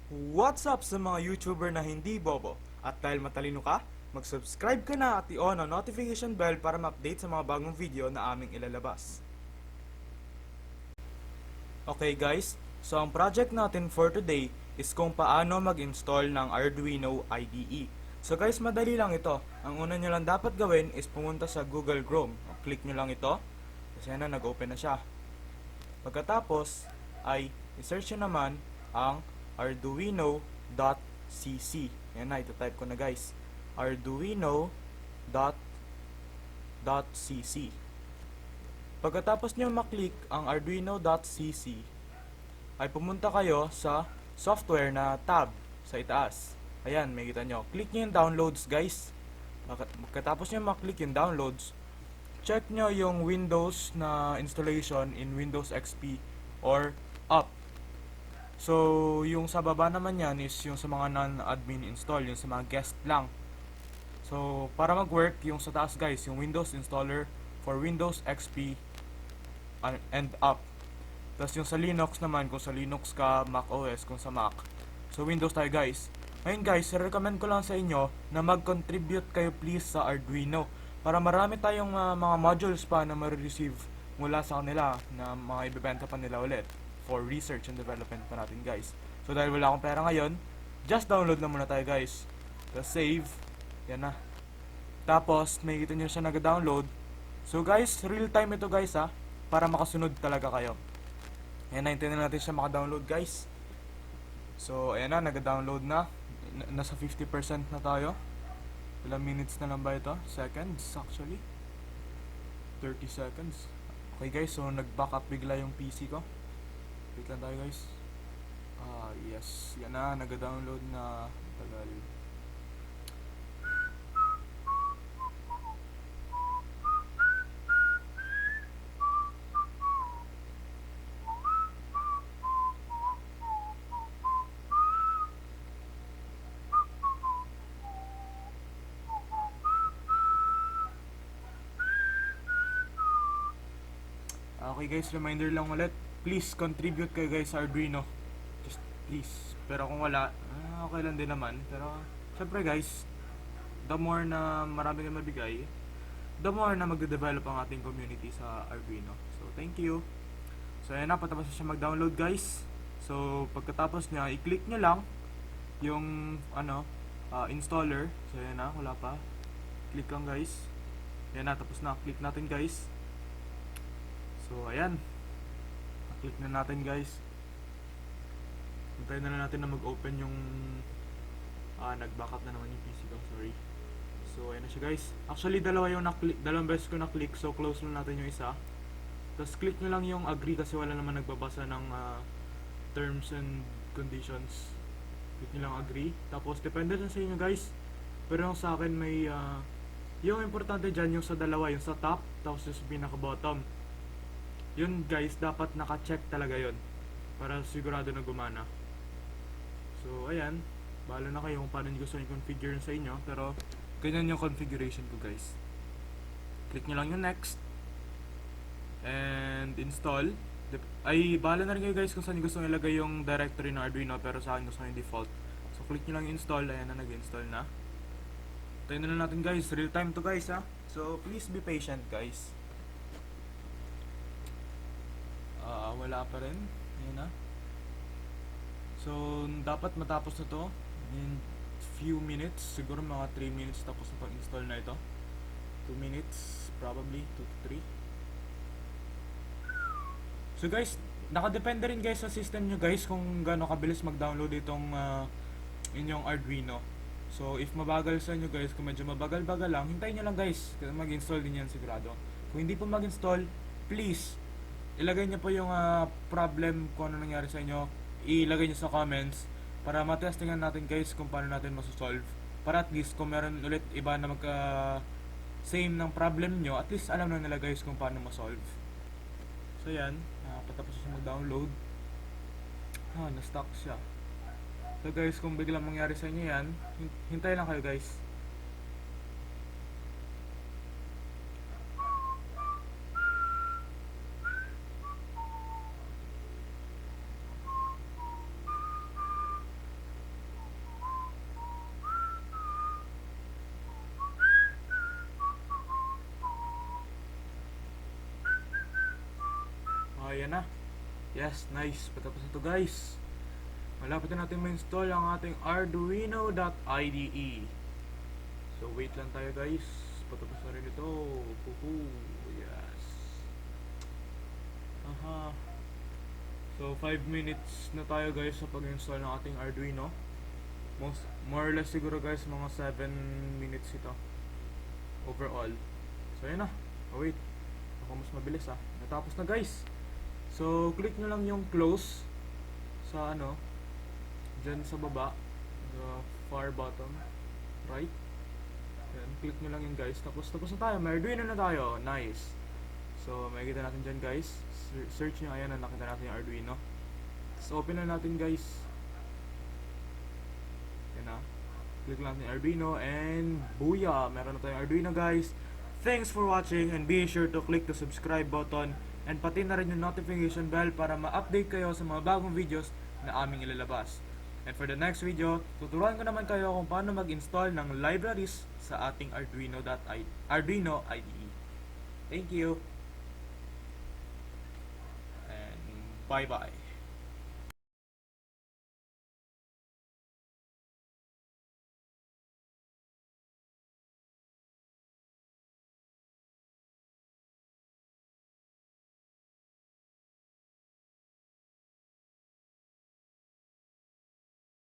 What's up sa mga YouTuber na hindi bobo? At dahil matalino ka, mag-subscribe ka na at i-on ang notification bell para ma-update sa mga bagong video na aming ilalabas. Okay guys, so ang project natin for today is kung paano mag-install ng Arduino IDE. So guys, madali lang ito. Ang una nyo lang dapat gawin is pumunta sa Google Chrome. Click nyo lang ito. Kasi na, nag-open na siya. Pagkatapos ay i-search nyo naman ang arduino.cc. Yan na, ito-type ko na guys. arduino.cc. Pagkatapos nyo maklik ang arduino.cc, ay pumunta kayo sa software na tab sa itaas. Ayan, may kita nyo. Click nyo yung downloads guys. Pagkatapos nyo maklik yung downloads, check nyo yung Windows na installation in Windows XP or up. So, yung sa baba naman yan is yung sa mga non-admin install, yung sa mga guest lang. So, para mag-work, yung sa taas guys, yung Windows installer for Windows XP and up. Tapos yung sa Linux naman, kung sa Linux ka, Mac OS, kung sa Mac. So, Windows tayo guys. Ngayon guys, recommend ko lang sa inyo na mag-contribute kayo please sa Arduino. Para marami tayong mga modules pa na ma-receive mula sa kanila na mga ibebenta pa nila ulit for research and development pa natin guys. So dahil wala akong pera ngayon, just download na muna tayo guys. Tapos save. Yan na. Tapos makikita nyo siya nag-download. So guys, real time ito guys ha. Para makasunod talaga kayo. Ayan na, hintayin na natin siya maka-download guys. So ayan na, nag-download na. Nasa 50% na tayo. Ilang minutes na lang ba ito? Seconds actually. 30 seconds. Okay guys, so nag-back up bigla yung PC ko. Wait lang tayo guys. Yes. Yan na, nag-download na. Tagal. Okay guys, reminder lang ulit. Please contribute kayo guys sa Arduino. Just please. Pero kung wala, okay lang din naman. Pero syempre guys, the more na marami kang mabigay, the more na magde-develop ang ating community sa Arduino. So thank you. So ayan na, patapos na siya mag-download guys. So pagkatapos niya, i-click nyo lang yung installer. So ayan na, wala pa. Click lang guys. Ayan na, tapos na. Click natin guys. So ayan, click na natin guys. Hintayin na natin na mag-open yung nag-backup na naman yung PC ko, sorry. So ayan na siya guys. Actually dalawang beses ko na-click, so close lang natin yung isa. Tapos click nyo lang yung agree kasi wala naman nagbabasa ng terms and conditions. Click nyo lang agree. Tapos depende lang sa inyo guys. Pero yung sa akin may yung importante dyan yung sa dalawa, yung sa top tapos yung sa pinaka-bottom. Yun guys, dapat naka-check talaga yun para sigurado na gumana. So ayan, bahala na kayo kung paano nyo gusto nyo configure sa inyo. Pero ganyan yung configuration ko guys. Click nyo lang yung next and install. Ay, bahala na rin kayo guys kung saan nyo gusto nyo ilagay yung directory ng Arduino, pero sa akin gusto nyo yung default. So click nyo lang install. Ayan na, nag-install na. Tayo na lang natin guys, real time to guys ha. So please be patient guys. Wala pa rin. Ayan na. So, dapat matapos na to in few minutes. Siguro mga 3 minutes tapos na pag-install na ito. 2 minutes, probably 2 to 3. So guys, nakadepende rin guys sa system nyo guys kung gaano kabilis mag-download itong inyong Arduino. So, if mabagal sa inyo guys, kung medyo mabagal-bagal lang, hintayin nyo lang guys. Kasi mag-install din yan sigurado. Kung hindi po mag-install, please ilagay nyo po yung problem kung ano nangyari sa inyo. Ilagay nyo sa comments para matestingan natin guys kung paano natin masosolve. Para at least kung meron ulit iba na same ng problem nyo, at least alam na nila guys kung paano masolve. So yan, patapos siya mag-download. Na-stuck siya. So guys, kung biglang mangyari sa inyo yan, hintay lang kayo guys. Yes, nice. Patapos na to guys. Malapit na natin ma-install ang ating Arduino.IDE. So wait lang tayo guys. Patapos na rin ito. Yes. Aha. So 5 minutes na tayo guys sa pag-install ng ating Arduino. More or less siguro guys mga 7 minutes ito overall. So yun na. Oh wait. Ako mas mabilis Natapos na guys. So click nyo lang yung close sa dyan sa baba, the far bottom right. Yan, click nyo lang yun guys. Tapos na tayo. May Arduino na tayo. Nice. So makikita natin dyan guys. Search nyo. Ayan, nakita natin yung Arduino. So open na natin guys. Yan na. Click lang natin yung Arduino and booyah! Meron na tayong Arduino guys. Thanks for watching and be sure to click the subscribe button and pati na rin yung notification bell para ma-update kayo sa mga bagong videos na aming ilalabas. And for the next video, tuturuan ko naman kayo kung paano mag-install ng libraries sa ating Arduino IDE. Thank you! And bye-bye!